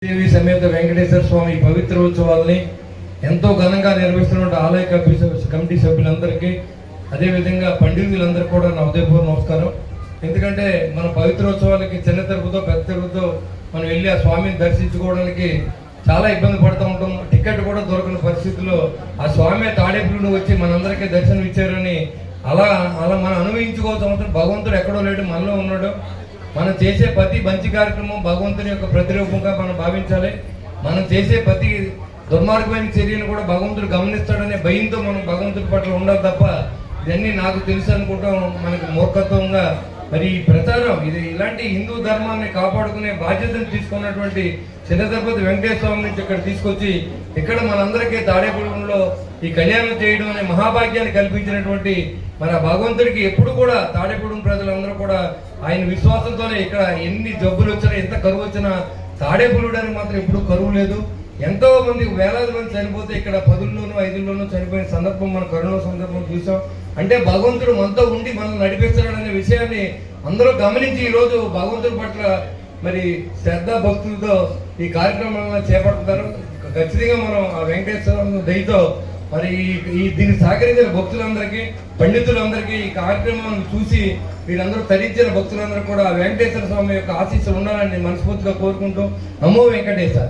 దేవి సమేత వెంకటేశ్వర స్వామి పవిత్ర ఉత్సవాలని ఎంతో ఘనంగా నిర్వహిస్తున్న ఆలయ కమిటీ సభ్యులందరికీ అదేవిధంగా పండితులందరికీ కూడా నా ఉదయపూర్వ నమస్కారం. ఎందుకంటే మన పవిత్రోత్సవాలకి చిన్న తిరుపతితో పెద్ద తిరుపతితో మనం వెళ్ళి ఆ స్వామిని దర్శించుకోవడానికి చాలా ఇబ్బంది పడుతూ ఉంటాం. టికెట్ కూడా దొరకని పరిస్థితుల్లో ఆ స్వామి తాడేపుడు వచ్చి మనందరికీ దర్శనం ఇచ్చారని అలా మనం అనుభవించుకోవాల్సిన భగవంతుడు ఎక్కడో లేడు, మనలో ఉన్నాడు. మనం చేసే ప్రతి మంచి కార్యక్రమం భగవంతుని యొక్క ప్రతిరూపంగా మనం భావించాలి. మనం చేసే ప్రతి దుర్మార్గమైన చర్యను కూడా భగవంతుడు గమనిస్తాడనే భయంతో మనం భగవంతుడి పట్ల ఉండాలి తప్ప ఇవన్నీ నాకు తెలుసు అనుకుంటాం మనకు మూర్ఖత్వంగా. మరి ఈ ప్రచారం ఇది ఇలాంటి హిందూ ధర్మాన్ని కాపాడుకునే బాధ్యతను తీసుకున్నటువంటి చిన్న తిరుపతి వెంకటేశ్వర స్వామి నుంచి ఇక్కడ తీసుకొచ్చి ఇక్కడ మనందరికీ తాడేపూడిలో ఈ కళ్యాణం చేయడం అనే మహాభాగ్యాన్ని కల్పించినటువంటి మన భగవంతుడికి ఎప్పుడు కూడా తాడేపూడి ప్రజలందరూ కూడా ఆయన విశ్వాసంతోనే ఇక్కడ ఎన్ని జబ్బులు వచ్చినా ఎంత కరువు వచ్చినా తాడేపూడికి మాత్రం ఎప్పుడు కరువు లేదు. ఎంతో మంది వేలాది మంది చనిపోతే ఇక్కడ 10లోనూ 5లోనూ చనిపోయిన సందర్భం మన కరోనా సందర్భం చూసాం. అంటే భగవంతుడు మనతో ఉండి మనం నడిపిస్తాడనే విషయాన్ని అందరూ గమనించి ఈరోజు భగవంతుడి పట్ల మరి శ్రద్ధ భక్తులతో ఈ కార్యక్రమాలను చేపడతారు. ఖచ్చితంగా మనం ఆ వెంకటేశ్వర దయతో మరి దీన్ని సహకరించిన భక్తులందరికీ పండితులందరికీ ఈ కార్యక్రమాన్ని చూసి వీరందరూ తరించిన భక్తులందరూ కూడా వెంకటేశ్వర స్వామి యొక్క ఆశీస్సులు ఉండాలని మనస్ఫూర్తిగా కోరుకుంటూ నమో వెంకటేశ్వర.